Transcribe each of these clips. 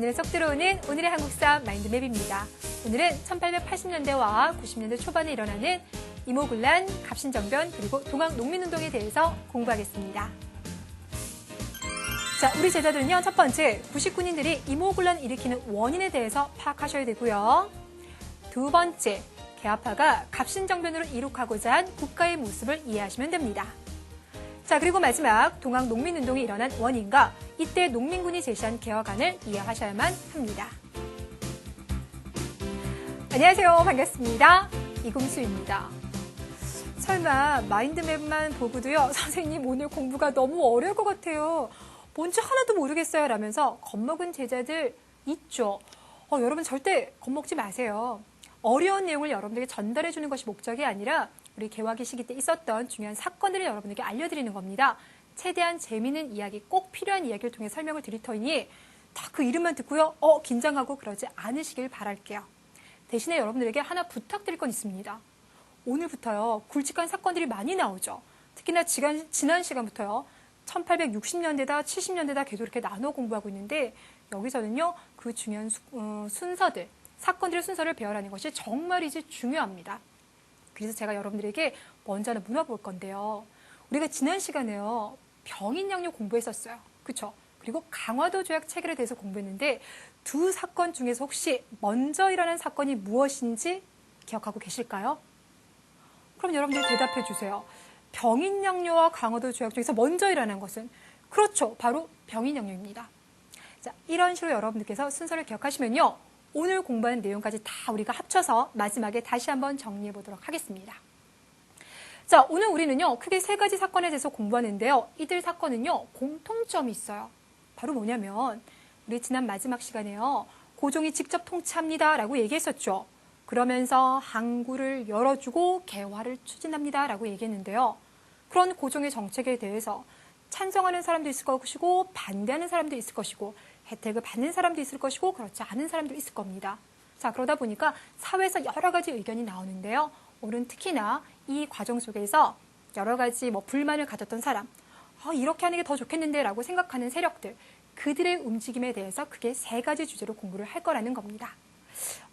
오늘 쏙 들어오는 오늘의 한국사 마인드맵입니다. 오늘은 1880년대와 90년대 초반에 일어나는 이모군란, 갑신정변, 그리고 동학 농민운동에 대해서 공부하겠습니다. 자, 우리 제자들은요, 첫 번째, 구식군인들이 이모군란을 일으키는 원인에 대해서 파악하셔야 되고요. 두 번째, 개화파가 갑신정변으로 이룩하고자 한 국가의 모습을 이해하시면 됩니다. 자, 그리고 마지막, 동학 농민운동이 일어난 원인과 이때 농민군이 제시한 개혁안을 이해하셔야만 합니다. 안녕하세요. 반갑습니다. 이금수입니다. 설마 마인드맵만 보고도요, 선생님 오늘 공부가 너무 어려울 것 같아요. 뭔지 하나도 모르겠어요 라면서 겁먹은 제자들 있죠. 여러분 절대 겁먹지 마세요. 어려운 내용을 여러분들에게 전달해 주는 것이 목적이 아니라 우리 개화기 시기 때 있었던 중요한 사건들을 여러분에게 알려드리는 겁니다. 최대한 재미있는 이야기, 꼭 필요한 이야기를 통해 설명을 드릴 터이니 다 그 이름만 듣고요. 긴장하고 그러지 않으시길 바랄게요. 대신에 여러분들에게 하나 부탁드릴 건 있습니다. 오늘부터요. 굵직한 사건들이 많이 나오죠. 특히나 지난 시간부터요. 1860년대다 70년대다 계속 이렇게 나눠 공부하고 있는데 여기서는요. 그 중요한 순서들, 사건들의 순서를 배워라는 것이 정말이지 중요합니다. 그래서 제가 여러분들에게 먼저 하나 물어볼 건데요. 우리가 지난 시간에요. 병인양요 공부했었어요. 그렇죠? 그리고 강화도 조약 체결에 대해서 공부했는데 두 사건 중에서 혹시 먼저 일어난 사건이 무엇인지 기억하고 계실까요? 그럼 여러분들 대답해 주세요. 병인양요와 강화도 조약 중에서 먼저 일어난 것은 그렇죠. 바로 병인양요입니다. 자, 이런 식으로 여러분들께서 순서를 기억하시면요. 오늘 공부하는 내용까지 다 우리가 합쳐서 마지막에 다시 한번 정리해 보도록 하겠습니다. 자, 오늘 우리는요. 크게 세 가지 사건에 대해서 공부하는데요. 이들 사건은요. 공통점이 있어요. 바로 뭐냐면 우리 지난 마지막 시간에요. 고종이 직접 통치합니다 라고 얘기했었죠. 그러면서 항구를 열어주고 개화를 추진합니다 라고 얘기했는데요. 그런 고종의 정책에 대해서 찬성하는 사람도 있을 것이고 반대하는 사람도 있을 것이고 혜택을 받는 사람도 있을 것이고 그렇지 않은 사람도 있을 겁니다. 자, 그러다 보니까 사회에서 여러 가지 의견이 나오는데요. 오늘은 특히나 이 과정 속에서 여러 가지 불만을 가졌던 사람, 이렇게 하는 게 더 좋겠는데 라고 생각하는 세력들, 그들의 움직임에 대해서 크게 세 가지 주제로 공부를 할 거라는 겁니다.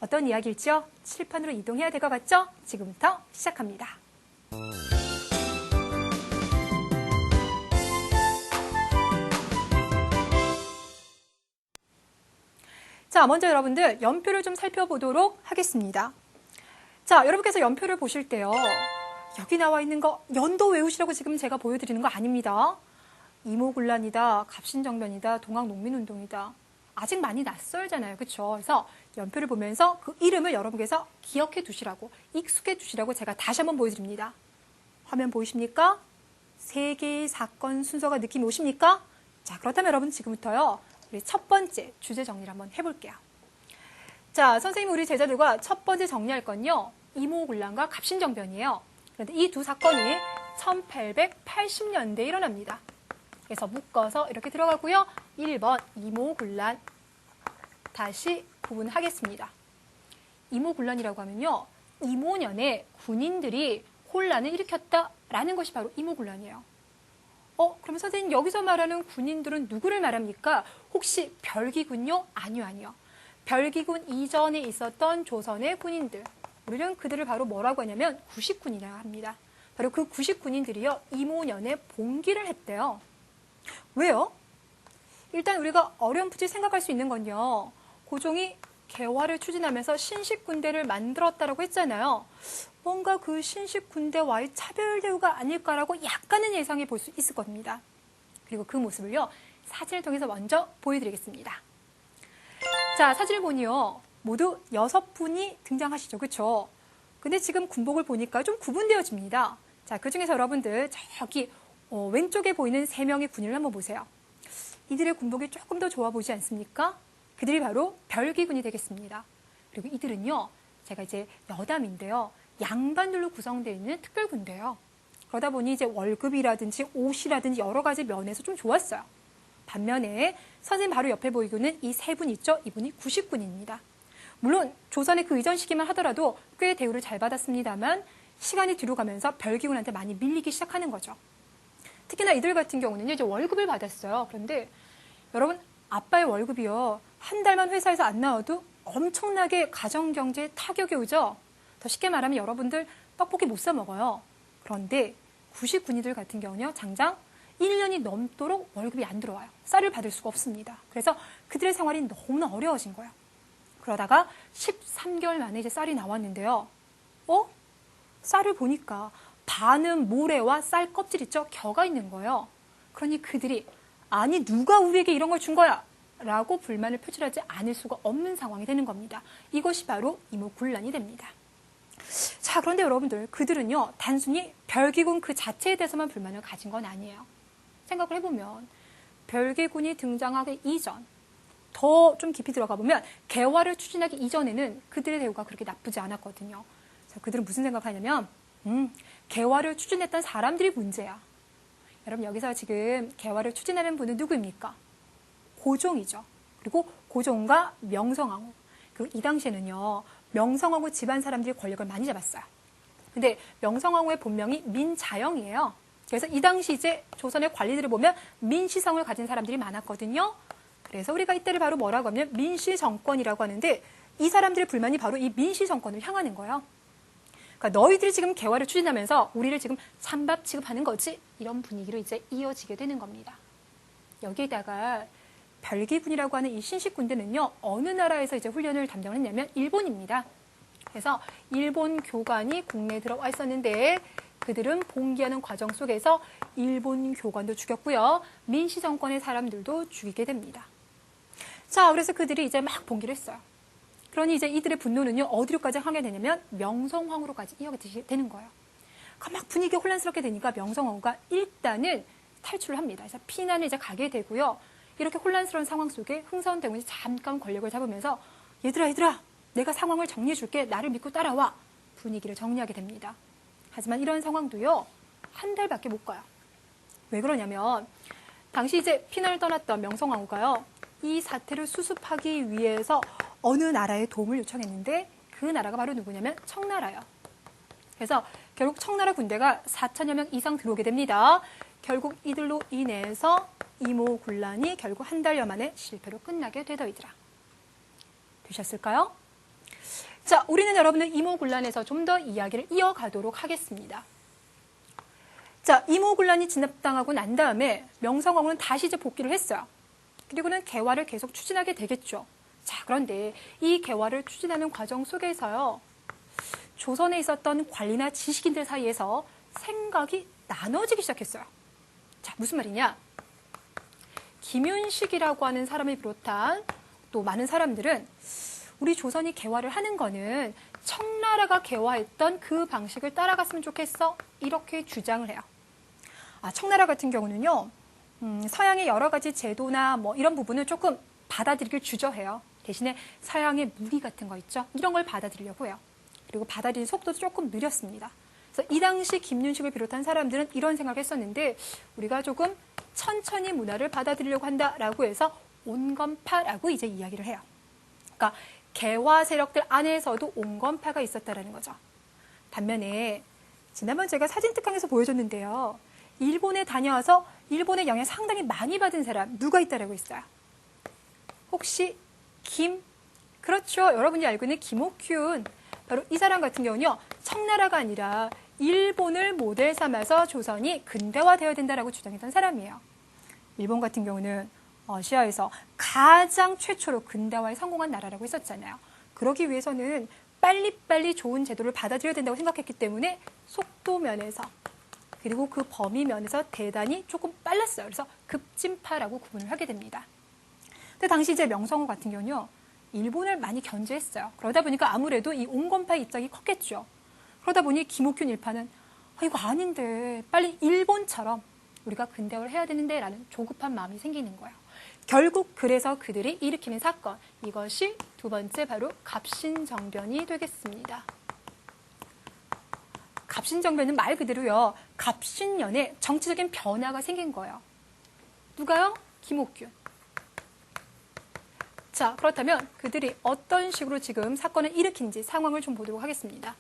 어떤 이야기일지요? 칠판으로 이동해야 될 것 같죠? 지금부터 시작합니다. 자, 먼저 여러분들 연표를 좀 살펴보도록 하겠습니다. 자, 여러분께서 연표를 보실 때요. 여기 나와 있는 거 연도 외우시라고 지금 제가 보여드리는 거 아닙니다. 이모군란이다, 갑신정변이다, 동학농민운동이다. 아직 많이 낯설잖아요. 그렇죠? 그래서 연표를 보면서 그 이름을 여러분께서 기억해 두시라고, 익숙해 두시라고 제가 다시 한번 보여드립니다. 화면 보이십니까? 세 개의 사건 순서가 느낌이 오십니까? 자, 그렇다면 여러분 지금부터요. 우리 첫 번째 주제 정리를 한번 해볼게요. 자, 선생님 우리 제자들과 첫 번째 정리할 건요. 이모군란과 갑신정변이에요. 그런데 이 두 사건이 1880년대에 일어납니다. 그래서 묶어서 이렇게 들어가고요. 1번 이모군란 다시 구분하겠습니다. 이모군란이라고 하면요. 이모년에 군인들이 혼란을 일으켰다라는 것이 바로 이모군란이에요. 그럼 선생님 여기서 말하는 군인들은 누구를 말합니까? 혹시 별기군요? 아니요. 별기군 이전에 있었던 조선의 군인들. 우리는 그들을 바로 뭐라고 하냐면 구식군이라고 합니다. 바로 그 구식군인들이요. 이모년에 봉기를 했대요. 왜요? 일단 우리가 어렴풋이 생각할 수 있는 건요. 고종이 개화를 추진하면서 신식군대를 만들었다라고 했잖아요. 뭔가 그 신식군대와의 차별 대우가 아닐까라고 약간은 예상해 볼 수 있을 겁니다. 그리고 그 모습을요. 사진을 통해서 먼저 보여드리겠습니다. 자, 사진을 보니요. 모두 6분이 등장하시죠. 그렇죠? 근데 지금 군복을 보니까 좀 구분되어집니다. 자, 그중에서 여러분들 저기 왼쪽에 보이는 3명의 군인을 한번 보세요. 이들의 군복이 조금 더 좋아 보이지 않습니까? 그들이 바로 별기군이 되겠습니다. 그리고 이들은요. 제가 이제 여담인데요. 양반들로 구성되어 있는 특별군대예요. 그러다 보니 이제 월급이라든지 옷이라든지 여러 가지 면에서 좀 좋았어요. 반면에 선생님 바로 옆에 보이고는 이 세 분 있죠? 이분이 구식군입니다. 물론 조선의 그 이전 시기만 하더라도 꽤 대우를 잘 받았습니다만 시간이 뒤로 가면서 별기군한테 많이 밀리기 시작하는 거죠. 특히나 이들 같은 경우는 이제 월급을 받았어요. 그런데 여러분 아빠의 월급이요. 한 달만 회사에서 안 나와도 엄청나게 가정경제에 타격이 오죠. 더 쉽게 말하면 여러분들 떡볶이 못 사 먹어요. 그런데 99니들 같은 경우는요. 장장 1년이 넘도록 월급이 안 들어와요. 쌀을 받을 수가 없습니다. 그래서 그들의 생활이 너무나 어려워진 거예요. 그러다가 13개월 만에 이제 쌀이 나왔는데요. 쌀을 보니까 반은 모래와 쌀 껍질 있죠? 겨가 있는 거예요. 그러니 그들이 아니 누가 우리에게 이런 걸 준 거야? 라고 불만을 표출하지 않을 수가 없는 상황이 되는 겁니다. 이것이 바로 이모군란이 됩니다. 자, 그런데 여러분들 그들은요 단순히 별기군 그 자체에 대해서만 불만을 가진 건 아니에요. 생각을 해보면 별기군이 등장하기 이전 더 좀 깊이 들어가 보면 개화를 추진하기 이전에는 그들의 대우가 그렇게 나쁘지 않았거든요. 그래서 그들은 무슨 생각을 하냐면 개화를 추진했던 사람들이 문제야. 여러분 여기서 지금 개화를 추진하는 분은 누구입니까? 고종이죠. 그리고 고종과 명성황후. 그리고 이 당시에는요. 명성황후 집안 사람들이 권력을 많이 잡았어요. 근데 명성황후의 본명이 민자영이에요. 그래서 이 당시 이제 조선의 관리들을 보면 민시성을 가진 사람들이 많았거든요. 그래서 우리가 이때를 바로 뭐라고 하면 민시 정권이라고 하는데 이 사람들의 불만이 바로 이 민시 정권을 향하는 거예요. 그러니까 너희들이 지금 개화를 추진하면서 우리를 지금 찬밥 취급하는 거지? 이런 분위기로 이제 이어지게 되는 겁니다. 여기에다가 별기군이라고 하는 이 신식군대는요, 어느 나라에서 이제 훈련을 담당을 했냐면 일본입니다. 그래서 일본 교관이 국내에 들어와 있었는데 그들은 봉기하는 과정 속에서 일본 교관도 죽였고요. 민시 정권의 사람들도 죽이게 됩니다. 자, 그래서 그들이 이제 막 봉기를 했어요. 그러니 이제 이들의 분노는요, 어디로까지 하게 되냐면 명성황후로까지 이어지게 되는 거예요. 막 분위기가 혼란스럽게 되니까 명성황후가 일단은 탈출을 합니다. 그래서 피난을 이제 가게 되고요. 이렇게 혼란스러운 상황 속에 흥선대원이 잠깐 권력을 잡으면서 얘들아, 내가 상황을 정리해 줄게. 나를 믿고 따라와. 분위기를 정리하게 됩니다. 하지만 이런 상황도요, 한 달밖에 못 가요. 왜 그러냐면 당시 이제 피난을 떠났던 명성황후가요, 이 사태를 수습하기 위해서 어느 나라의 도움을 요청했는데 그 나라가 바로 누구냐면 청나라예요. 그래서 결국 청나라 군대가 4천여 명 이상 들어오게 됩니다. 결국 이들로 인해서 이모군란이 결국 한 달여 만에 실패로 끝나게 되더이더라. 되셨을까요? 자, 우리는 여러분들 이모군란에서 좀 더 이야기를 이어가도록 하겠습니다. 자, 이모군란이 진압당하고 난 다음에 명성황후는 다시 이제 복귀를 했어요. 그리고는 개화를 계속 추진하게 되겠죠. 자, 그런데 이 개화를 추진하는 과정 속에서요, 조선에 있었던 관리나 지식인들 사이에서 생각이 나눠지기 시작했어요. 자, 무슨 말이냐? 김윤식이라고 하는 사람을 비롯한 또 많은 사람들은 우리 조선이 개화를 하는 거는 청나라가 개화했던 그 방식을 따라갔으면 좋겠어. 이렇게 주장을 해요. 청나라 같은 경우는요, 서양의 여러 가지 제도나 뭐 이런 부분을 조금 받아들이길 주저해요. 대신에 서양의 무기 같은 거 있죠. 이런 걸 받아들이려고 해요. 그리고 받아들이는 속도도 조금 느렸습니다. 그래서 이 당시 김윤식을 비롯한 사람들은 이런 생각을 했었는데 우리가 조금 천천히 문화를 받아들이려고 한다라고 해서 온건파라고 이제 이야기를 해요. 그러니까 개화 세력들 안에서도 온건파가 있었다라는 거죠. 반면에 지난번 제가 사진 특강에서 보여줬는데요. 일본에 다녀와서 일본의 영향 상당히 많이 받은 사람 누가 있다라고 했어요? 혹시 그렇죠. 여러분이 알고 있는 김옥균. 바로 이 사람 같은 경우는요. 청나라가 아니라 일본을 모델 삼아서 조선이 근대화되어야 된다라고 주장했던 사람이에요. 일본 같은 경우는 아시아에서 가장 최초로 근대화에 성공한 나라라고 했었잖아요. 그러기 위해서는 빨리빨리 좋은 제도를 받아들여야 된다고 생각했기 때문에 속도 면에서 그리고 그 범위 면에서 대단히 조금 빨랐어요. 그래서 급진파라고 구분을 하게 됩니다. 근데 당시 이제 명성황후 같은 경우는요. 일본을 많이 견제했어요. 그러다 보니까 아무래도 이 온건파의 입장이 컸겠죠. 그러다 보니 김옥균 일파는 이거 아닌데 빨리 일본처럼 우리가 근대화를 해야 되는데 라는 조급한 마음이 생기는 거예요. 결국 그래서 그들이 일으키는 사건, 이것이 두 번째 바로 갑신정변이 되겠습니다. 갑신정변은 말 그대로요. 갑신년에 정치적인 변화가 생긴 거예요. 누가요? 김옥균. 자, 그렇다면 그들이 어떤 식으로 지금 사건을 일으킨지 상황을 좀 보도록 하겠습니다.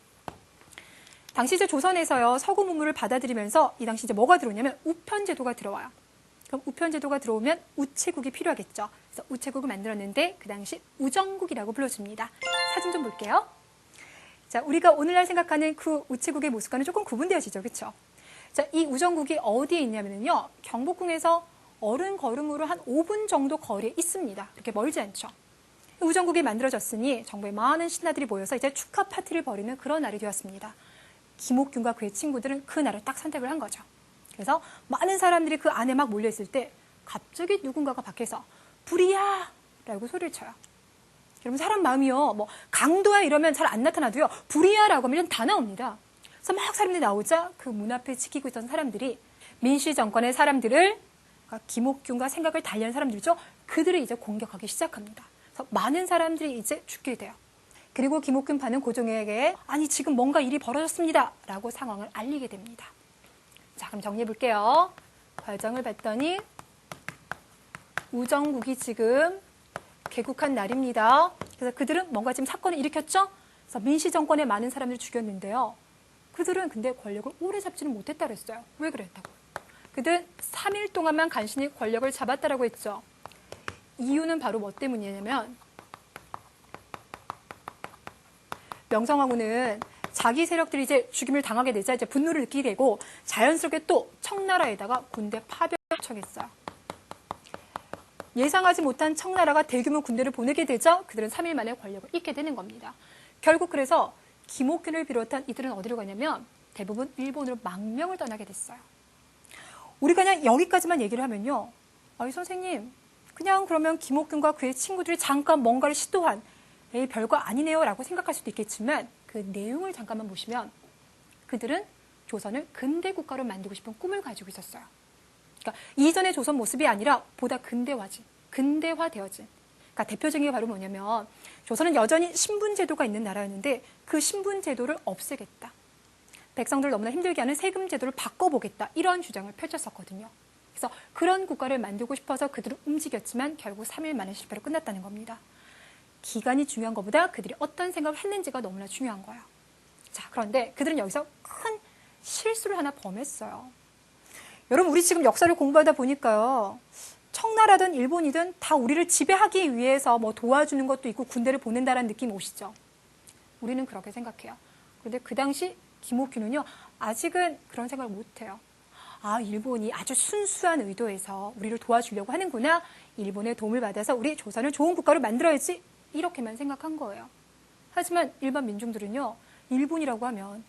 당시 이제 조선에서요, 서구 문물을 받아들이면서 이 당시 이제 뭐가 들어오냐면 우편제도가 들어와요. 그럼 우편제도가 들어오면 우체국이 필요하겠죠. 그래서 우체국을 만들었는데 그 당시 우정국이라고 불러줍니다. 사진 좀 볼게요. 자, 우리가 오늘날 생각하는 그 우체국의 모습과는 조금 구분되어지죠. 그렇죠? 자, 이 우정국이 어디에 있냐면요. 경복궁에서 걸음으로 한 5분 정도 거리에 있습니다. 그렇게 멀지 않죠. 우정국이 만들어졌으니 정부의 많은 신하들이 모여서 이제 축하 파티를 벌이는 그런 날이 되었습니다. 김옥균과 그의 친구들은 그 날을 딱 선택을 한 거죠. 그래서 많은 사람들이 그 안에 막 몰려있을 때 갑자기 누군가가 밖에서 불이야! 라고 소리를 쳐요. 여러분 사람 마음이요. 뭐 강도야 이러면 잘 안 나타나도요. 불이야! 라고 하면 다 나옵니다. 그래서 막 사람들이 나오자 그 문 앞에 지키고 있던 사람들이 민씨 정권의 사람들을 김옥균과 생각을 달리한 사람들이죠. 그들을 이제 공격하기 시작합니다. 그래서 많은 사람들이 이제 죽게 돼요. 그리고 김옥균 파는 고종에게 아니 지금 뭔가 일이 벌어졌습니다. 라고 상황을 알리게 됩니다. 자, 그럼 정리해 볼게요. 과정을 봤더니 우정국이 지금 개국한 날입니다. 그래서 그들은 뭔가 지금 사건을 일으켰죠. 그래서 민씨 정권의 많은 사람들을 죽였는데요. 그들은 근데 권력을 오래 잡지는 못했다 그랬어요. 왜 그랬다고? 그들은 3일 동안만 간신히 권력을 잡았다라고 했죠. 이유는 바로 뭐 때문이냐면 명성황후는 자기 세력들이 이제 죽임을 당하게 되자 이제 분노를 느끼게 되고 자연스럽게 또 청나라에다가 군대 파병을 요청했어요. 예상하지 못한 청나라가 대규모 군대를 보내게 되자 그들은 3일 만에 권력을 잃게 되는 겁니다. 결국 그래서 김옥균을 비롯한 이들은 어디로 가냐면 대부분 일본으로 망명을 떠나게 됐어요. 우리가 그냥 여기까지만 얘기를 하면요. 아니 선생님 그냥 그러면 김옥균과 그의 친구들이 잠깐 뭔가를 시도한 에이 별거 아니네요 라고 생각할 수도 있겠지만 그 내용을 잠깐만 보시면 그들은 조선을 근대 국가로 만들고 싶은 꿈을 가지고 있었어요. 그러니까 이전의 조선 모습이 아니라 보다 근대화되어진. 그러니까 대표적인 게 바로 뭐냐면 조선은 여전히 신분제도가 있는 나라였는데 그 신분제도를 없애겠다. 백성들 너무나 힘들게 하는 세금 제도를 바꿔보겠다. 이런 주장을 펼쳤었거든요. 그래서 그런 국가를 만들고 싶어서 그들은 움직였지만 결국 3일 만에 실패로 끝났다는 겁니다. 기간이 중요한 것보다 그들이 어떤 생각을 했는지가 너무나 중요한 거예요. 자, 그런데 그들은 여기서 큰 실수를 하나 범했어요. 여러분 우리 지금 역사를 공부하다 보니까요. 청나라든 일본이든 다 우리를 지배하기 위해서 뭐 도와주는 것도 있고 군대를 보낸다는 느낌 오시죠? 우리는 그렇게 생각해요. 그런데 그 당시 김옥균은요. 아직은 그런 생각을 못해요. 아, 일본이 아주 순수한 의도에서 우리를 도와주려고 하는구나. 일본의 도움을 받아서 우리 조선을 좋은 국가로 만들어야지. 이렇게만 생각한 거예요. 하지만 일반 민중들은요. 일본이라고 하면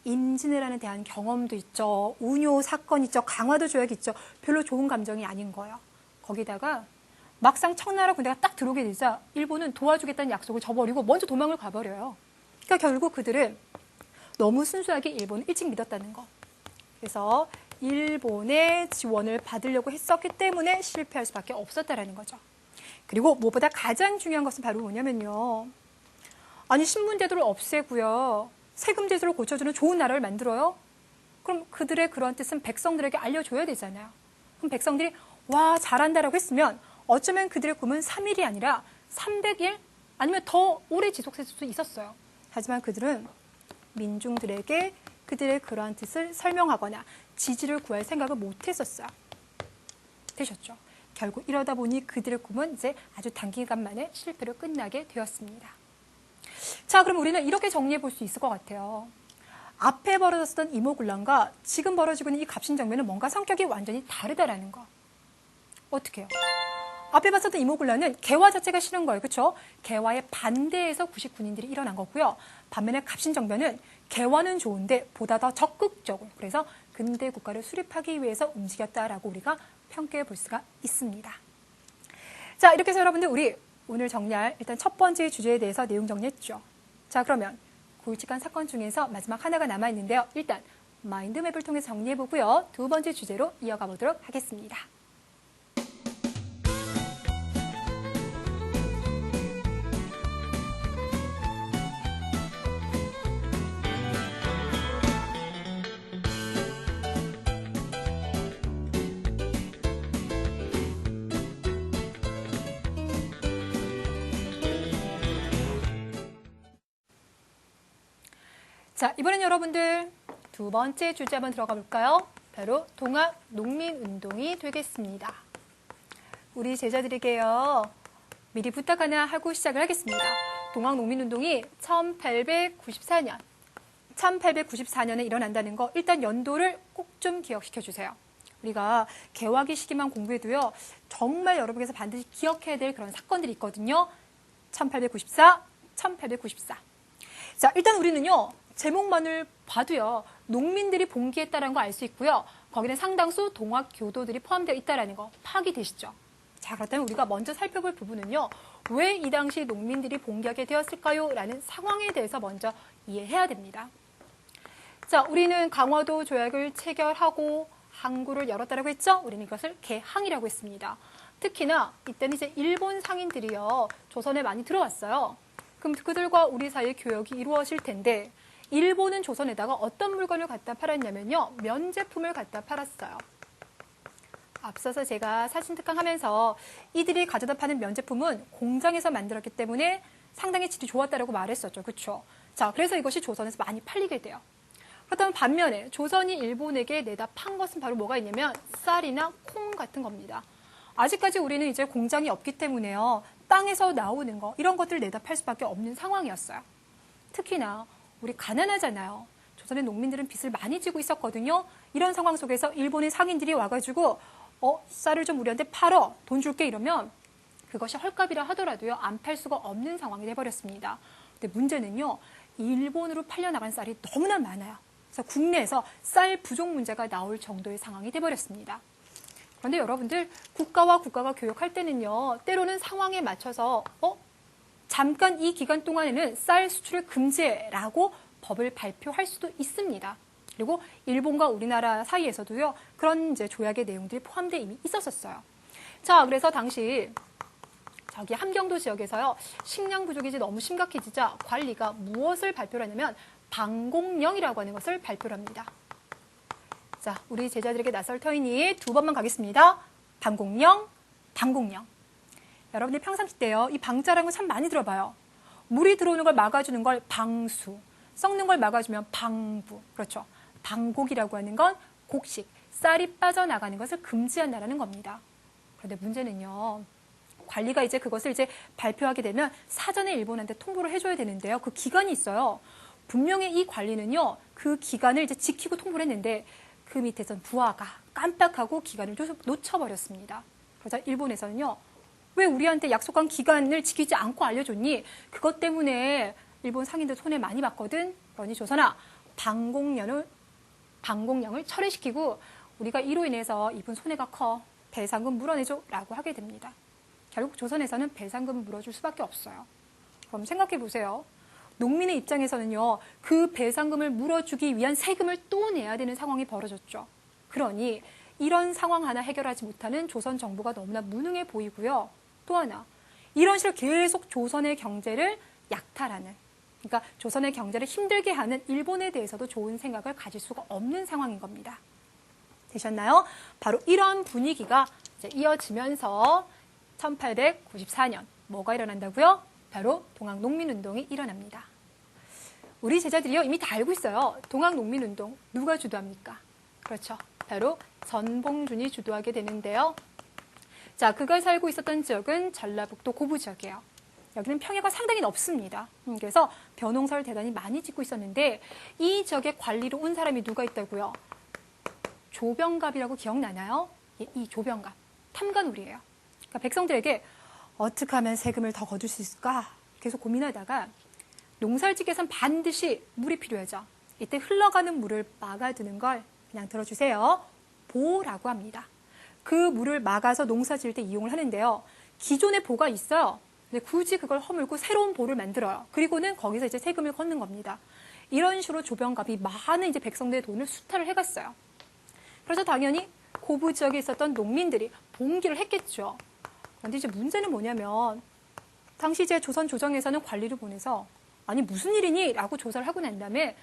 임진왜란에 대한 경험도 있죠. 운요 사건 있죠. 강화도 조약 있죠. 별로 좋은 감정이 아닌 거예요. 거기다가 막상 청나라 군대가 딱 들어오게 되자 일본은 도와주겠다는 약속을 저버리고 먼저 도망을 가버려요. 그러니까 결국 그들은 너무 순수하게 일본을 일찍 믿었다는 거. 그래서 일본의 지원을 받으려고 했었기 때문에 실패할 수밖에 없었다라는 거죠. 그리고 무엇보다 가장 중요한 것은 바로 뭐냐면요. 아니 신분제도를 없애고요. 세금제도를 고쳐주는 좋은 나라를 만들어요. 그럼 그들의 그런 뜻은 백성들에게 알려줘야 되잖아요. 그럼 백성들이 와 잘한다라고 했으면 어쩌면 그들의 꿈은 3일이 아니라 300일 아니면 더 오래 지속될 수도 있었어요. 하지만 그들은 민중들에게 그들의 그러한 뜻을 설명하거나 지지를 구할 생각을 못했었어요. 되셨죠? 결국 이러다 보니 그들의 꿈은 이제 아주 단기간 만에 실패로 끝나게 되었습니다. 자, 그럼 우리는 이렇게 정리해 볼 수 있을 것 같아요. 앞에 벌어졌던 이모군란과 지금 벌어지고 있는 이 갑신정변은 뭔가 성격이 완전히 다르다라는 거. 어떻게 해요? 앞에 봤었던 이모군란은 개화 자체가 싫은 거예요. 그렇죠? 개화에 반대해서 99인들이 일어난 거고요. 반면에 갑신정변은 개화는 좋은데 보다 더 적극적으로 그래서 근대 국가를 수립하기 위해서 움직였다라고 우리가 평가해 볼 수가 있습니다. 자, 이렇게 해서 여러분들 우리 오늘 정리할 일단 첫 번째 주제에 대해서 내용 정리했죠. 자, 그러면 굵직한 사건 중에서 마지막 하나가 남아있는데요. 일단 마인드맵을 통해서 정리해보고요. 두 번째 주제로 이어가 보도록 하겠습니다. 자, 이번엔 여러분들 두 번째 주제 한번 들어가 볼까요? 바로 동학농민운동이 되겠습니다. 우리 제자들에게요. 미리 부탁 하나 하고 시작을 하겠습니다. 동학농민운동이 1894년에 일어난다는 거 일단 연도를 꼭 좀 기억시켜 주세요. 우리가 개화기 시기만 공부해도요. 정말 여러분께서 반드시 기억해야 될 그런 사건들이 있거든요. 1894. 자, 일단 우리는요. 제목만을 봐도요. 농민들이 봉기했다는 거 알 수 있고요. 거기는 상당수 동학교도들이 포함되어 있다는 거 파악이 되시죠? 자, 그렇다면 우리가 먼저 살펴볼 부분은요. 왜 이 당시 농민들이 봉기하게 되었을까요? 라는 상황에 대해서 먼저 이해해야 됩니다. 자, 우리는 강화도 조약을 체결하고 항구를 열었다라고 했죠? 우리는 이것을 개항이라고 했습니다. 특히나 이때는 이제 일본 상인들이요. 조선에 많이 들어왔어요. 그럼 그들과 우리 사이에 교역이 이루어질 텐데 일본은 조선에다가 어떤 물건을 갖다 팔았냐면요. 면제품을 갖다 팔았어요. 앞서서 제가 사진 특강하면서 이들이 가져다 파는 면제품은 공장에서 만들었기 때문에 상당히 질이 좋았다라고 말했었죠. 그렇죠? 자, 그래서 이것이 조선에서 많이 팔리게 돼요. 그렇다면 반면에 조선이 일본에게 내다 판 것은 바로 뭐가 있냐면 쌀이나 콩 같은 겁니다. 아직까지 우리는 이제 공장이 없기 때문에요. 땅에서 나오는 거 이런 것들을 내다 팔 수밖에 없는 상황이었어요. 특히나 우리 가난하잖아요. 조선의 농민들은 빚을 많이 지고 있었거든요. 이런 상황 속에서 일본의 상인들이 와가지고 쌀을 좀 우리한테 팔어 돈 줄게 이러면 그것이 헐값이라 하더라도요. 안 팔 수가 없는 상황이 돼버렸습니다. 근데 문제는요. 일본으로 팔려나간 쌀이 너무나 많아요. 그래서 국내에서 쌀 부족 문제가 나올 정도의 상황이 돼버렸습니다. 그런데 여러분들 국가와 국가가 교역할 때는요. 때로는 상황에 맞춰서 잠깐 이 기간 동안에는 쌀 수출을 금지해라고 법을 발표할 수도 있습니다. 그리고 일본과 우리나라 사이에서도요. 그런 이제 조약의 내용들이 포함되어 이미 있었어요. 자, 그래서 당시 저기 함경도 지역에서요. 식량 부족이 이제 너무 심각해지자 관리가 무엇을 발표를 하냐면 방공령이라고 하는 것을 발표를 합니다. 자, 우리 제자들에게 나설 터이니 두 번만 가겠습니다. 방공령. 여러분들 평상시 때요. 이 방자라는 거 참 많이 들어봐요. 물이 들어오는 걸 막아주는 걸 방수, 썩는 걸 막아주면 방부. 그렇죠. 방곡이라고 하는 건 곡식, 쌀이 빠져나가는 것을 금지한다는 겁니다. 그런데 문제는요. 관리가 이제 그것을 이제 발표하게 되면 사전에 일본한테 통보를 해줘야 되는데요. 그 기간이 있어요. 분명히 이 관리는요. 그 기간을 이제 지키고 통보를 했는데 그 밑에선 부하가 깜빡하고 기간을 놓쳐버렸습니다. 그래서 일본에서는요. 왜 우리한테 약속한 기간을 지키지 않고 알려줬니? 그것 때문에 일본 상인들 손해 많이 봤거든. 그러니 조선아 방공령을 철회시키고 우리가 이로 인해서 입은 손해가 커. 배상금 물어내줘 라고 하게 됩니다. 결국 조선에서는 배상금을 물어줄 수밖에 없어요. 그럼 생각해 보세요. 농민의 입장에서는요. 그 배상금을 물어주기 위한 세금을 또 내야 되는 상황이 벌어졌죠. 그러니 이런 상황 하나 해결하지 못하는 조선 정부가 너무나 무능해 보이고요. 또 하나 이런 식으로 계속 조선의 경제를 약탈하는 그러니까 조선의 경제를 힘들게 하는 일본에 대해서도 좋은 생각을 가질 수가 없는 상황인 겁니다. 되셨나요? 바로 이런 분위기가 이제 이어지면서 1894년 뭐가 일어난다고요? 바로 동학농민운동이 일어납니다. 우리 제자들이요 이미 다 알고 있어요. 동학농민운동 누가 주도합니까? 그렇죠. 바로 전봉준이 주도하게 되는데요. 자, 그가 살고 있었던 지역은 전라북도 고부 지역이에요. 여기는 평야가 상당히 넓습니다. 그래서 벼농사를 대단히 많이 짓고 있었는데 이 지역에 관리로 온 사람이 누가 있다고요? 조병갑이라고 기억나나요? 이 조병갑, 탐관우리예요. 그러니까 백성들에게 어떻게 하면 세금을 더 거둘 수 있을까? 계속 고민하다가 농사를 짓기 위해서는 반드시 물이 필요하죠. 이때 흘러가는 물을 막아두는 걸 그냥 들어주세요. 보라고 합니다. 그 물을 막아서 농사 지을 때 이용을 하는데요. 기존의 보가 있어요. 근데 굳이 그걸 허물고 새로운 보를 만들어요. 그리고는 거기서 이제 세금을 걷는 겁니다. 이런 식으로 조병갑이 많은 이제 백성들의 돈을 수탈을 해갔어요. 그래서 당연히 고부 지역에 있었던 농민들이 봉기를 했겠죠. 그런데 이제 문제는 뭐냐면 당시 이제 조선 조정에서는 관리를 보내서 아니 무슨 일이니? 라고 조사를 하고 난 다음에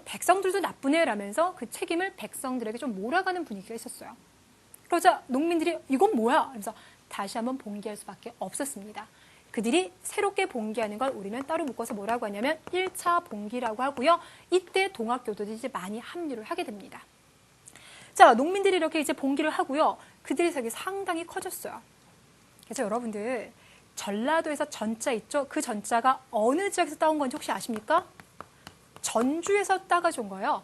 백성들도 나쁘네 라면서 그 책임을 백성들에게 좀 몰아가는 분위기가 있었어요. 그러자 농민들이 이건 뭐야? 그래서 다시 한번 봉기할 수밖에 없었습니다. 그들이 새롭게 봉기하는 걸 우리는 따로 묶어서 뭐라고 하냐면 1차 봉기라고 하고요. 이때 동학교도들이 이제 많이 합류를 하게 됩니다. 자, 농민들이 이렇게 이제 봉기를 하고요. 그들의 세력이 상당히 커졌어요. 그래서 여러분들 전라도에서 전자 있죠? 그 전자가 어느 지역에서 따온 건지 혹시 아십니까? 전주에서 따가져온 거예요.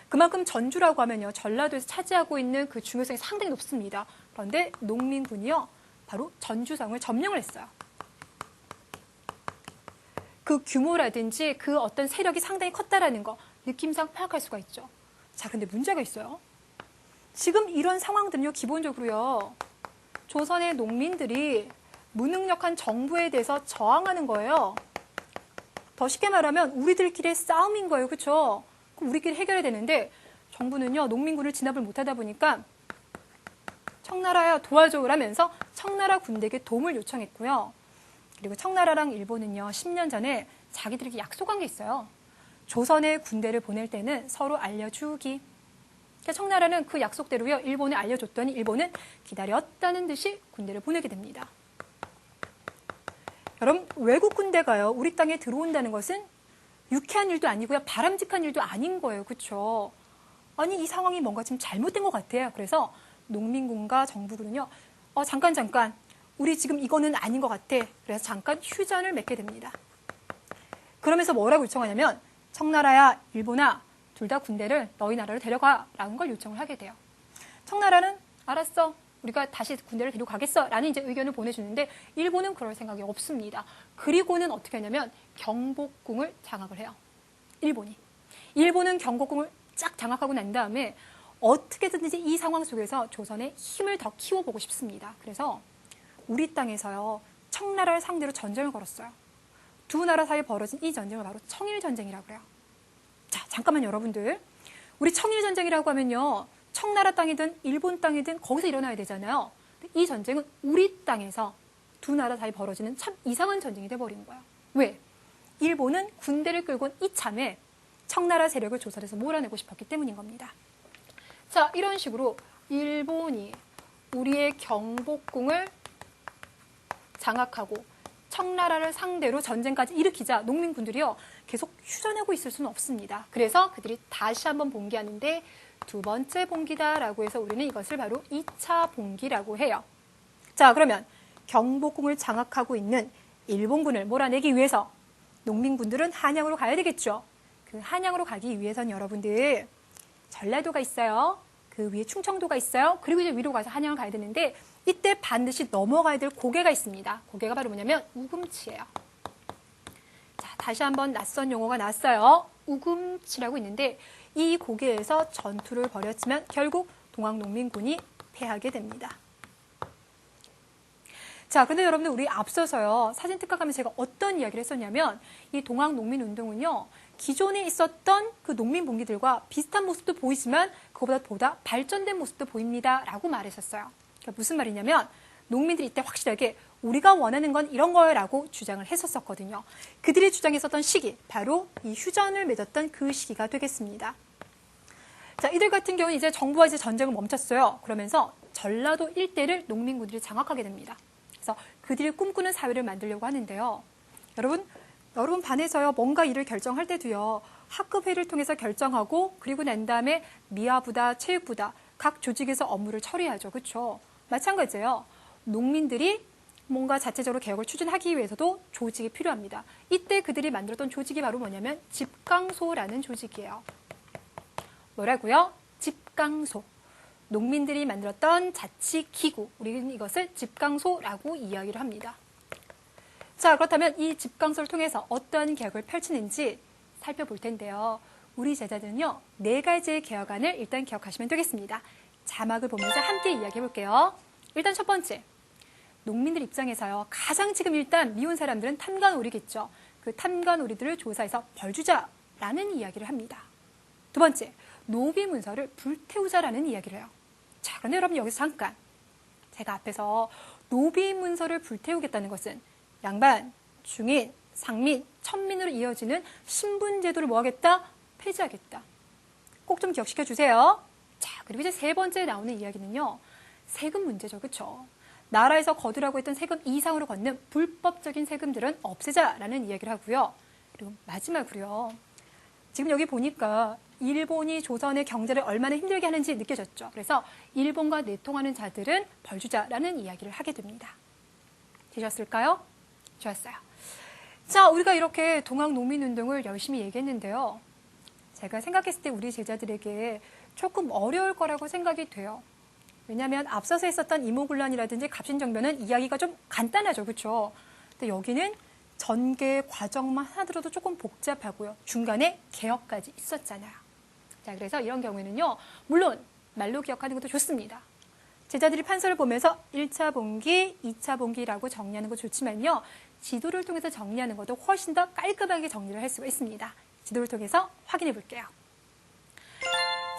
그만큼 전주라고 하면요, 전라도에서 차지하고 있는 그 중요성이 상당히 높습니다. 그런데 농민군이요, 바로 전주성을 점령을 했어요. 그 규모라든지 그 어떤 세력이 상당히 컸다라는 거 느낌상 파악할 수가 있죠. 자, 근데 문제가 있어요. 지금 이런 상황들은요, 기본적으로요, 조선의 농민들이 무능력한 정부에 대해서 저항하는 거예요. 더 쉽게 말하면 우리들끼리의 싸움인 거예요. 그렇죠? 우리끼리 해결해야 되는데 정부는요, 농민군을 진압을 못하다 보니까 청나라야 도와줘라면서 청나라 군대에게 도움을 요청했고요. 그리고 청나라랑 일본은요, 10년 전에 자기들에게 약속한 게 있어요. 조선에 군대를 보낼 때는 서로 알려주기. 그러니까 청나라는 그 약속대로요, 일본에 알려줬더니 일본은 기다렸다는 듯이 군대를 보내게 됩니다. 여러분, 외국 군대가요, 우리 땅에 들어온다는 것은 유쾌한 일도 아니고요, 바람직한 일도 아닌 거예요. 그렇죠? 아니, 이 상황이 뭔가 좀 잘못된 것 같아요. 그래서 농민군과 정부군은요, 잠깐, 우리 지금 이거는 아닌 것 같아. 그래서 잠깐 휴전을 맺게 됩니다. 그러면서 뭐라고 요청하냐면, 청나라야, 일본아, 둘 다 군대를 너희 나라로 데려가라는 걸 요청을 하게 돼요. 청나라는 알았어, 우리가 다시 군대를 데리고 가겠어 라는 이제 의견을 보내주는데, 일본은 그럴 생각이 없습니다. 그리고는 어떻게 하냐면 경복궁을 장악을 해요. 일본은 경복궁을 쫙 장악하고 난 다음에 어떻게든지 이 상황 속에서 조선의 힘을 더 키워보고 싶습니다. 그래서 우리 땅에서요, 청나라를 상대로 전쟁을 걸었어요. 두 나라 사이에 벌어진 이 전쟁을 바로 청일전쟁이라고 해요. 자, 잠깐만 여러분들, 우리 청일전쟁이라고 하면요, 청나라 땅이든 일본 땅이든 거기서 일어나야 되잖아요. 이 전쟁은 우리 땅에서 두 나라 사이 벌어지는 참 이상한 전쟁이 돼버린 거예요. 왜? 일본은 군대를 끌고 온 이참에 청나라 세력을 조선에서 몰아내고 싶었기 때문인 겁니다. 자, 이런 식으로 일본이 우리의 경복궁을 장악하고 청나라를 상대로 전쟁까지 일으키자 농민군들이요, 계속 휴전하고 있을 수는 없습니다. 그래서 그들이 다시 한번 봉기하는데 두 번째 봉기다라고 해서 우리는 이것을 바로 2차 봉기라고 해요. 자, 그러면 경복궁을 장악하고 있는 일본군을 몰아내기 위해서 농민군들은 한양으로 가야 되겠죠. 그 한양으로 가기 위해서는 여러분들 전라도가 있어요. 그 위에 충청도가 있어요. 그리고 이제 위로 가서 한양을 가야 되는데 이때 반드시 넘어가야 될 고개가 있습니다. 고개가 바로 뭐냐면 우금치예요. 자, 다시 한번 낯선 용어가 나왔어요. 우금치라고 있는데 이 고개에서 전투를 벌였지만 결국 동학농민군이 패하게 됩니다. 자, 근데 여러분들 우리 앞서서요, 사진 특강하면서 제가 어떤 이야기를 했었냐면 이 동학농민운동은요, 기존에 있었던 그 농민봉기들과 비슷한 모습도 보이지만 그거보다 발전된 모습도 보입니다 라고 말했었어요. 그러니까 무슨 말이냐면 농민들이 이때 확실하게 우리가 원하는 건 이런 거라고 주장을 했었거든요. 그들이 주장했었던 시기, 바로 이 휴전을 맺었던 그 시기가 되겠습니다. 자, 이들 같은 경우는 이제 정부와 이제 전쟁을 멈췄어요. 그러면서 전라도 일대를 농민군들이 장악하게 됩니다. 그래서 그들이 꿈꾸는 사회를 만들려고 하는데요. 여러분 반에서요, 뭔가 일을 결정할 때도요, 학급회의를 통해서 결정하고 그리고 난 다음에 미화부다, 체육부다 각 조직에서 업무를 처리하죠. 그렇죠? 마찬가지예요. 농민들이 뭔가 자체적으로 개혁을 추진하기 위해서도 조직이 필요합니다. 이때 그들이 만들었던 조직이 바로 뭐냐면 집강소라는 조직이에요. 뭐라고요? 집강소. 농민들이 만들었던 자치기구, 우리는 이것을 집강소라고 이야기를 합니다. 자, 그렇다면 이 집강소를 통해서 어떤 개혁을 펼치는지 살펴볼 텐데요. 우리 제자들은요, 4가지의 개혁안을 일단 기억하시면 되겠습니다. 자막을 보면서 함께 이야기해 볼게요. 일단 첫 번째, 농민들 입장에서요, 가장 지금 일단 미운 사람들은 탐관오리겠죠. 그 탐관오리들을 조사해서 벌 주자라는 이야기를 합니다. 두 번째, 노비 문서를 불태우자라는 이야기를 해요. 자, 그런데 여러분 여기서 잠깐, 제가 앞에서 노비 문서를 불태우겠다는 것은 양반, 중인, 상민, 천민으로 이어지는 신분제도를 뭐 하겠다? 폐지하겠다. 꼭 좀 기억시켜 주세요. 자, 그리고 이제 세 번째 나오는 이야기는요, 세금 문제죠. 그렇죠? 나라에서 거두라고 했던 세금 이상으로 걷는 불법적인 세금들은 없애자라는 이야기를 하고요. 그리고 마지막으로요, 지금 여기 보니까 일본이 조선의 경제를 얼마나 힘들게 하는지 느껴졌죠. 그래서 일본과 내통하는 자들은 벌주자라는 이야기를 하게 됩니다. 되셨을까요? 좋았어요. 자, 우리가 이렇게 동학농민운동을 열심히 얘기했는데요. 제가 생각했을 때 우리 제자들에게 조금 어려울 거라고 생각이 돼요. 왜냐하면 앞서서 했었던 이모군란이라든지 갑신정변은 이야기가 좀 간단하죠. 그렇죠? 근데 여기는 전개 과정만 하나 들어도 조금 복잡하고요. 중간에 개혁까지 있었잖아요. 자, 그래서 이런 경우에는요. 물론 말로 기억하는 것도 좋습니다. 제자들이 판서를 보면서 1차 봉기, 2차 봉기라고 정리하는 거 좋지만요. 지도를 통해서 정리하는 것도 훨씬 더 깔끔하게 정리를 할 수가 있습니다. 지도를 통해서 확인해 볼게요.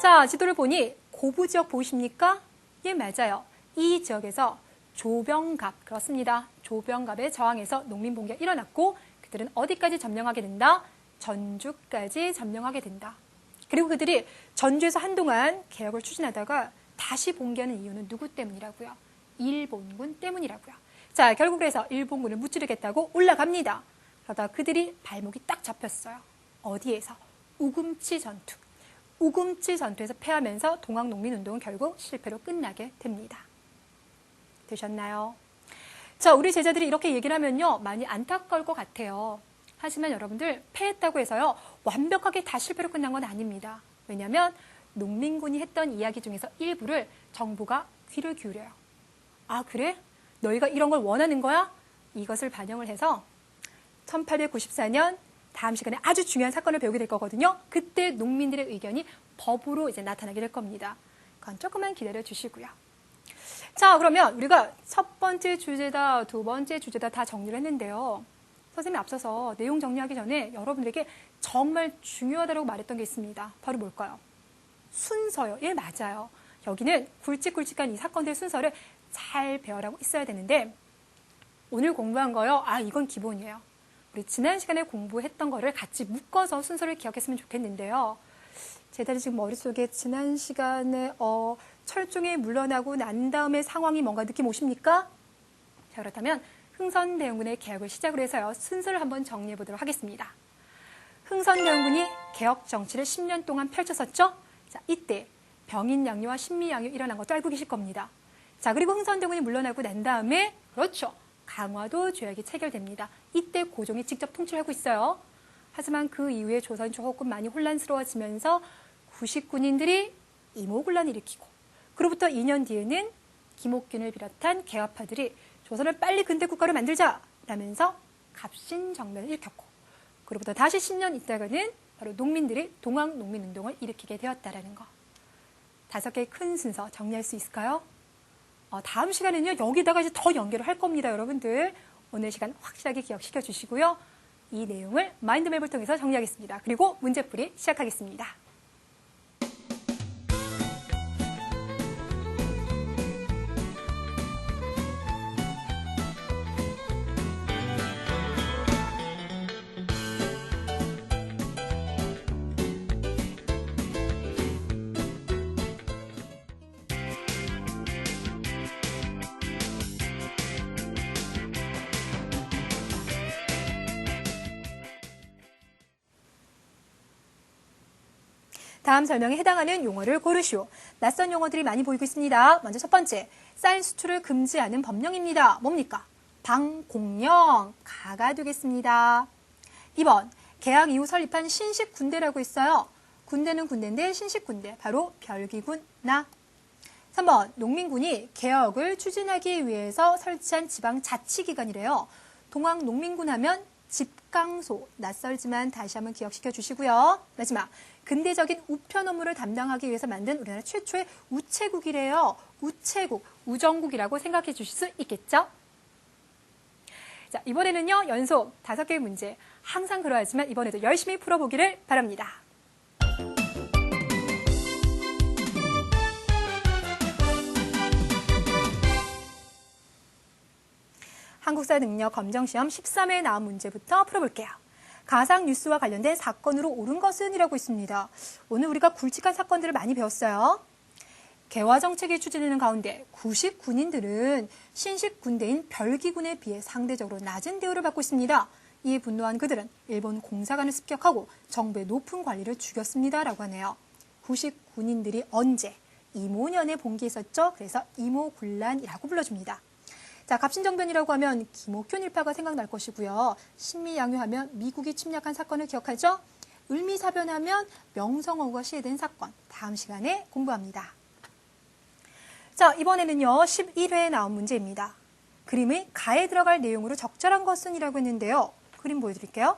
자, 지도를 보니 고부 지역 보이십니까? 예, 맞아요. 이 지역에서 조병갑, 그렇습니다. 조병갑의 저항에서 농민 봉기가 일어났고 그들은 어디까지 점령하게 된다? 전주까지 점령하게 된다. 그리고 그들이 전주에서 한동안 개혁을 추진하다가 다시 봉기하는 이유는 누구 때문이라고요? 일본군 때문이라고요. 자, 결국 그래서 일본군을 무찌르겠다고 올라갑니다. 그러다 그들이 발목이 딱 잡혔어요. 어디에서? 우금치 전투. 우금치 전투에서 패하면서 동학농민운동은 결국 실패로 끝나게 됩니다. 되셨나요? 자, 우리 제자들이 이렇게 얘기를 하면요. 많이 안타까울 것 같아요. 하지만 여러분들 패했다고 해서요. 완벽하게 다 실패로 끝난 건 아닙니다. 왜냐하면 농민군이 했던 이야기 중에서 일부를 정부가 귀를 기울여요. 아, 그래? 너희가 이런 걸 원하는 거야? 이것을 반영을 해서 1894년 다음 시간에 아주 중요한 사건을 배우게 될 거거든요. 그때 농민들의 의견이 법으로 이제 나타나게 될 겁니다. 그건 조금만 기다려 주시고요. 자, 그러면 우리가 첫 번째 주제다, 두 번째 주제다 다 정리를 했는데요. 선생님이 앞서서 내용 정리하기 전에 여러분들에게 정말 중요하다고 말했던 게 있습니다. 바로 뭘까요? 순서요. 예, 맞아요. 여기는 굵직굵직한 이 사건들의 순서를 잘 배워라고 있어야 되는데 오늘 공부한 거요. 아, 이건 기본이에요. 우리 지난 시간에 공부했던 거를 같이 묶어서 순서를 기억했으면 좋겠는데요. 제자리 지금 머릿속에 지난 시간에 철종에 물러나고 난 다음에 상황이 뭔가 느낌 오십니까? 자, 그렇다면 흥선대원군의 개혁을 시작으로 해서요. 순서를 한번 정리해 보도록 하겠습니다. 흥선대원군이 개혁 정치를 10년 동안 펼쳤었죠? 자, 이때 병인양요와 신미양요 일어난 것도 알고 계실 겁니다. 자, 그리고 흥선대원군이 물러나고 난 다음에 그렇죠. 강화도 조약이 체결됩니다. 이때 고종이 직접 통치하고 있어요. 하지만 그 이후에 조선이 조금 많이 혼란스러워지면서 구식군인들이 이모군란을 일으키고 그로부터 2년 뒤에는 김옥균을 비롯한 개화파들이 조선을 빨리 근대국가로 만들자라면서 갑신정변을 일으켰고 그로부터 다시 10년 있다가는 바로 농민들이 동학농민운동을 일으키게 되었다라는 거. 5개의 큰 순서 정리할 수 있을까요? 다음 시간에는요. 여기다가 이제 더 연결을 할 겁니다. 여러분들. 오늘 시간 확실하게 기억시켜 주시고요. 이 내용을 마인드맵을 통해서 정리하겠습니다. 그리고 문제풀이 시작하겠습니다. 다음 설명에 해당하는 용어를 고르시오. 낯선 용어들이 많이 보이고 있습니다. 먼저 첫 번째, 쌀 수출을 금지하는 법령입니다. 뭡니까? 방공령, 가가 되겠습니다. 2번, 개학 이후 설립한 신식군대라고 있어요. 군대는 군대인데 신식군대, 바로 별기군 나. 3번, 농민군이 개혁을 추진하기 위해서 설치한 지방자치기관이래요. 동학농민군 하면 집강소, 낯설지만 다시 한번 기억시켜 주시고요. 마지막, 근대적인 우편 업무를 담당하기 위해서 만든 우리나라 최초의 우체국이래요. 우체국, 우정국이라고 생각해 주실 수 있겠죠? 자, 이번에는요, 연속 5개의 문제. 항상 그러하지만 이번에도 열심히 풀어보기를 바랍니다. 한국사 능력 검정시험 13회에 나온 문제부터 풀어볼게요. 가상뉴스와 관련된 사건으로 옳은 것은 이라고 있습니다. 오늘 우리가 굵직한 사건들을 많이 배웠어요. 개화정책이 추진되는 가운데 구식 군인들은 신식 군대인 별기군에 비해 상대적으로 낮은 대우를 받고 있습니다. 이에 분노한 그들은 일본 공사관을 습격하고 정부의 높은 관리를 죽였습니다. 라고 하네요. 99인들이 언제? 이모년에 봉기했었죠. 그래서 이모군란이라고 불러줍니다. 자, 갑신정변이라고 하면 김옥균 일파가 생각날 것이고요. 신미양요하면 미국이 침략한 사건을 기억하죠. 을미사변하면 명성황후가 시해된 사건. 다음 시간에 공부합니다. 자, 이번에는요. 11회에 나온 문제입니다. 그림의 가에 들어갈 내용으로 적절한 것은 이라고 했는데요. 그림 보여드릴게요.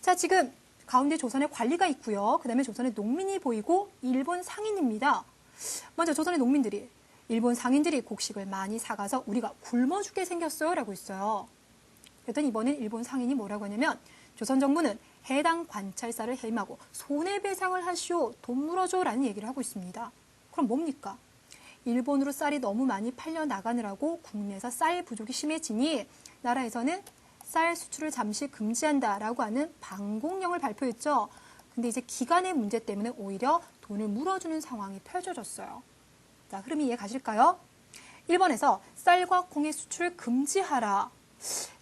자, 지금 가운데 조선의 관리가 있고요. 그 다음에 조선의 농민이 보이고 일본 상인입니다. 먼저 조선의 농민들이 일본 상인들이 곡식을 많이 사가서 우리가 굶어 죽게 생겼어요 라고 있어요. 그랬더니 이번엔 일본 상인이 뭐라고 하냐면 조선 정부는 해당 관찰사를 해임하고 손해배상을 하시오, 돈 물어줘 라는 얘기를 하고 있습니다. 그럼 뭡니까? 일본으로 쌀이 너무 많이 팔려 나가느라고 국내에서 쌀 부족이 심해지니 나라에서는 쌀 수출을 잠시 금지한다라고 하는 방공령을 발표했죠. 근데 이제 기간의 문제 때문에 오히려 돈을 물어주는 상황이 펼쳐졌어요. 자, 흐름이 이해 가실까요? 1번에서 쌀과 콩의 수출을 금지하라.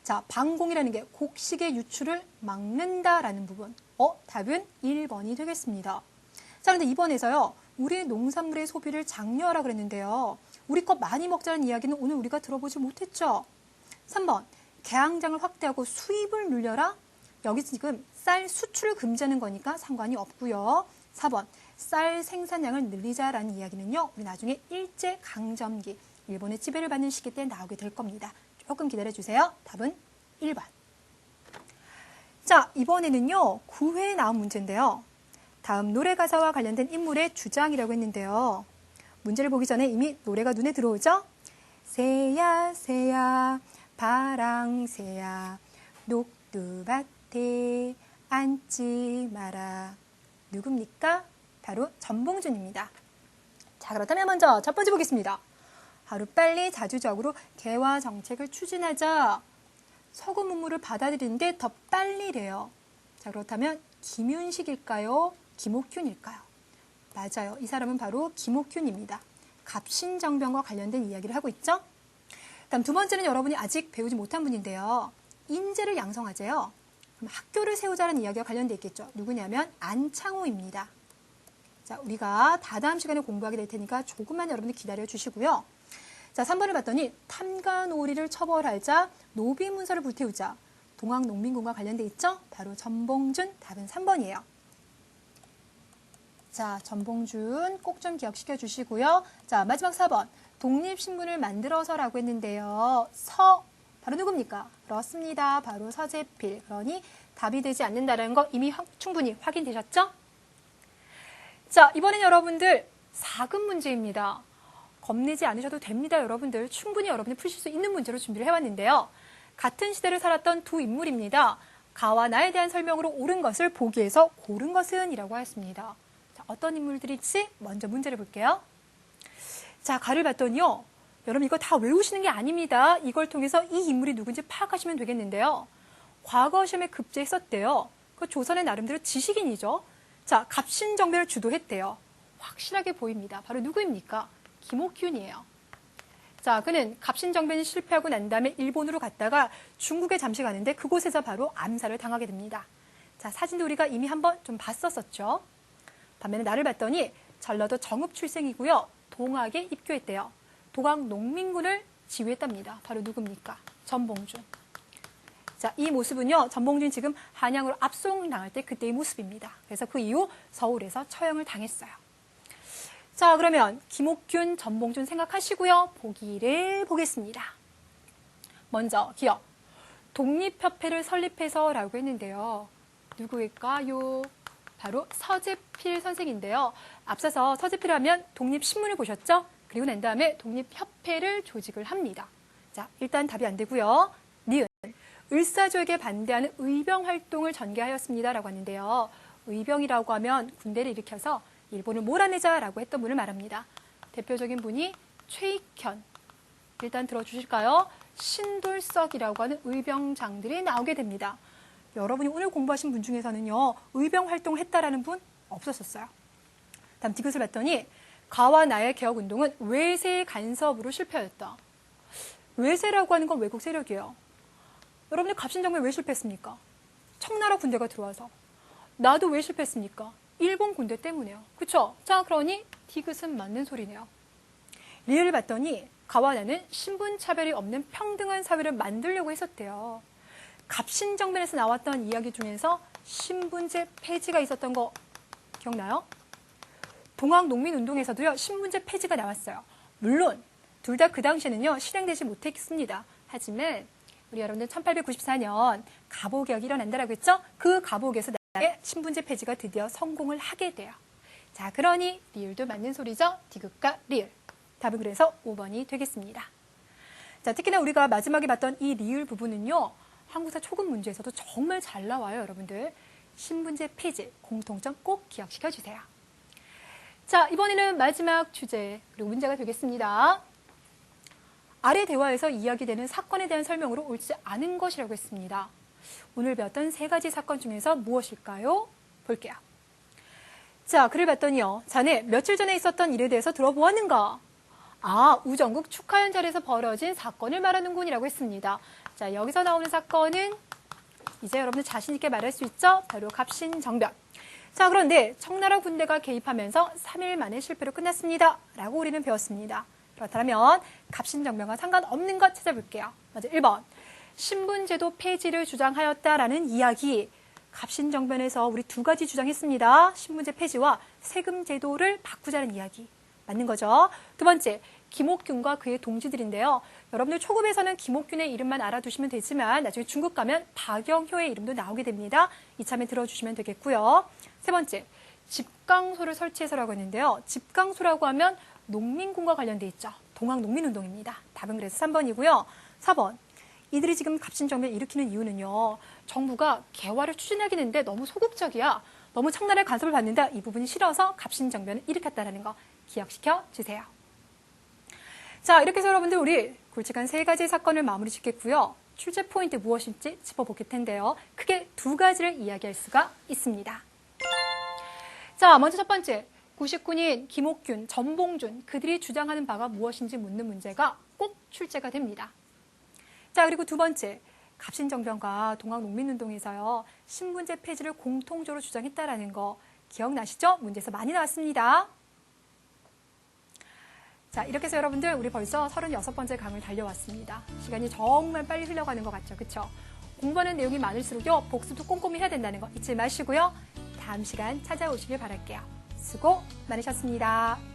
자, 방공이라는 게 곡식의 유출을 막는다라는 부분. 답은 1번이 되겠습니다. 자, 그런데 2번에서요. 우리의 농산물의 소비를 장려하라 그랬는데요. 우리 것 많이 먹자는 이야기는 오늘 우리가 들어보지 못했죠. 3번, 개항장을 확대하고 수입을 늘려라. 여기 지금 쌀 수출을 금지하는 거니까 상관이 없고요. 4번, 쌀 생산량을 늘리자라는 이야기는요. 우리 나중에 일제강점기, 일본의 지배를 받는 시기 때 나오게 될 겁니다. 조금 기다려주세요. 답은 1번. 자, 이번에는요. 9회에 나온 문제인데요. 다음 노래 가사와 관련된 인물의 주장이라고 했는데요. 문제를 보기 전에 이미 노래가 눈에 들어오죠? 새야 새야 바랑새야 녹두밭에 앉지 마라. 누굽니까? 바로 전봉준입니다. 자, 그렇다면 먼저 첫 번째 보겠습니다. 하루빨리 자주적으로 개화 정책을 추진하자. 서구 문물을 받아들이는데 더 빨리래요. 자, 그렇다면 김윤식일까요? 김옥균일까요? 맞아요. 이 사람은 바로 김옥균입니다. 갑신정변과 관련된 이야기를 하고 있죠. 다음 두 번째는 여러분이 아직 배우지 못한 분인데요. 인재를 양성하재요. 그럼 학교를 세우자는 이야기와 관련돼 있겠죠. 누구냐면 안창호입니다. 자, 우리가 다다음 시간에 공부하게 될 테니까 조금만 여러분들 기다려 주시고요. 자, 3번을 봤더니 탐관오리를 처벌하자, 노비문서를 불태우자. 동학농민군과 관련돼 있죠. 바로 전봉준, 답은 3번이에요. 자, 전봉준 꼭 좀 기억시켜 주시고요. 자, 마지막 4번. 독립신문을 만들어서라고 했는데요. 바로 누굽니까? 그렇습니다. 바로 서재필. 그러니 답이 되지 않는다는 거 이미 충분히 확인되셨죠? 자, 이번엔 여러분들 4급 문제입니다. 겁내지 않으셔도 됩니다. 여러분들 충분히 여러분이 푸실 수 있는 문제로 준비를 해왔는데요. 같은 시대를 살았던 두 인물입니다. 가와 나에 대한 설명으로 옳은 것을 보기에서 고른 것은 이라고 하였습니다. 자, 어떤 인물들일지 먼저 문제를 볼게요. 자, 가를 봤더니요. 여러분 이거 다 외우시는 게 아닙니다. 이걸 통해서 이 인물이 누군지 파악하시면 되겠는데요. 과거 시험에 급제했었대요. 그 조선의 나름대로 지식인이죠. 자, 갑신정변을 주도했대요. 확실하게 보입니다. 바로 누구입니까? 김옥균이에요. 자, 그는 갑신정변이 실패하고 난 다음에 일본으로 갔다가 중국에 잠시 가는데 그곳에서 바로 암살을 당하게 됩니다. 자, 사진도 우리가 이미 한번 좀 봤었었죠. 반면에 나를 봤더니 전라도 정읍 출생이고요. 동학에 입교했대요. 동학농민군을 지휘했답니다. 바로 누굽니까? 전봉준. 자, 이 모습은요. 전봉준 지금 한양으로 압송당할 때 그때의 모습입니다. 그래서 그 이후 서울에서 처형을 당했어요. 자, 그러면 김옥균, 전봉준 생각하시고요. 보기를 보겠습니다. 먼저 기억. 독립협회를 설립해서라고 했는데요. 누구일까요? 바로 서재필 선생인데요. 앞서서 서재필 하면 독립신문을 보셨죠? 그리고 난 다음에 독립협회를 조직을 합니다. 자, 일단 답이 안 되고요. 니은. 을사조에게 반대하는 의병활동을 전개하였습니다. 라고 하는데요. 의병이라고 하면 군대를 일으켜서 일본을 몰아내자라고 했던 분을 말합니다. 대표적인 분이 최익현. 일단 들어주실까요? 신돌석이라고 하는 의병장들이 나오게 됩니다. 여러분이 오늘 공부하신 분 중에서는요. 의병활동을 했다라는 분 없었었어요. 다음 디귿을 봤더니 가와 나의 개혁운동은 외세 간섭으로 실패하였다. 외세라고 하는 건 외국 세력이에요. 여러분들 갑신정변 왜 실패했습니까? 청나라 군대가 들어와서. 나도 왜 실패했습니까? 일본 군대 때문에요. 그쵸? 자, 그러니 디귿은 맞는 소리네요. 리을을 봤더니 가와나는 신분차별이 없는 평등한 사회를 만들려고 했었대요. 갑신정변에서 나왔던 이야기 중에서 신분제 폐지가 있었던 거 기억나요? 동학농민운동에서도요, 신분제 폐지가 나왔어요. 물론 둘 다 그 당시에는요, 실행되지 못했습니다. 하지만 우리 여러분들 1894년 갑오개혁이 일어난다라고 했죠? 그 갑오개혁에서 나라의 신분제 폐지가 드디어 성공을 하게 돼요. 자, 그러니 리을도 맞는 소리죠? 디귿과 리을. 답은 그래서 5번이 되겠습니다. 자, 특히나 우리가 마지막에 봤던 이 리을 부분은요, 한국사 초급 문제에서도 정말 잘 나와요, 여러분들. 신분제 폐지, 공통점 꼭 기억시켜 주세요. 자, 이번에는 마지막 주제, 그리고 문제가 되겠습니다. 아래 대화에서 이야기되는 사건에 대한 설명으로 옳지 않은 것이라고 했습니다. 오늘 배웠던 3가지 사건 중에서 무엇일까요? 볼게요. 자, 글을 봤더니요. 자네 며칠 전에 있었던 일에 대해서 들어보았는가? 아, 우정국 축하연 자리에서 벌어진 사건을 말하는군이라고 했습니다. 자, 여기서 나오는 사건은 이제 여러분들 자신 있게 말할 수 있죠? 바로 갑신정변. 자, 그런데 청나라 군대가 개입하면서 3일 만에 실패로 끝났습니다. 라고 우리는 배웠습니다. 그렇다면 갑신정변과 상관없는 것 찾아볼게요. 먼저 1번. 신분제도 폐지를 주장하였다라는 이야기. 갑신정변에서 우리 2가지 주장했습니다. 신분제 폐지와 세금제도를 바꾸자는 이야기. 맞는 거죠. 2번째, 김옥균과 그의 동지들인데요. 여러분들 초급에서는 김옥균의 이름만 알아두시면 되지만 나중에 중급 가면 박영효의 이름도 나오게 됩니다. 이참에 들어주시면 되겠고요. 3번째, 집강소를 설치해서라고 했는데요. 집강소라고 하면 농민군과 관련돼 있죠. 동학농민운동입니다. 답은 그래서 3번이고요. 4번, 이들이 지금 갑신정변을 일으키는 이유는요. 정부가 개화를 추진하긴 했는데 너무 소극적이야. 너무 청나라의 간섭을 받는다. 이 부분이 싫어서 갑신정변을 일으켰다는 거 기억시켜 주세요. 자, 이렇게 해서 여러분들 우리 굵직한 3가지 사건을 마무리 짓겠고요. 출제 포인트 무엇인지 짚어볼 텐데요. 크게 2가지를 이야기할 수가 있습니다. 자, 먼저 첫 번째, 99인 김옥균, 전봉준 그들이 주장하는 바가 무엇인지 묻는 문제가 꼭 출제가 됩니다. 자, 그리고 2번째, 갑신정변과 동학농민운동에서요. 신분제 폐지를 공통적으로 주장했다라는 거 기억나시죠? 문제에서 많이 나왔습니다. 자, 이렇게 해서 여러분들 우리 벌써 36번째 강을 달려왔습니다. 시간이 정말 빨리 흘러가는 것 같죠? 그쵸? 공부하는 내용이 많을수록요. 복습도 꼼꼼히 해야 된다는 거 잊지 마시고요. 다음 시간 찾아오시길 바랄게요. 수고 많으셨습니다.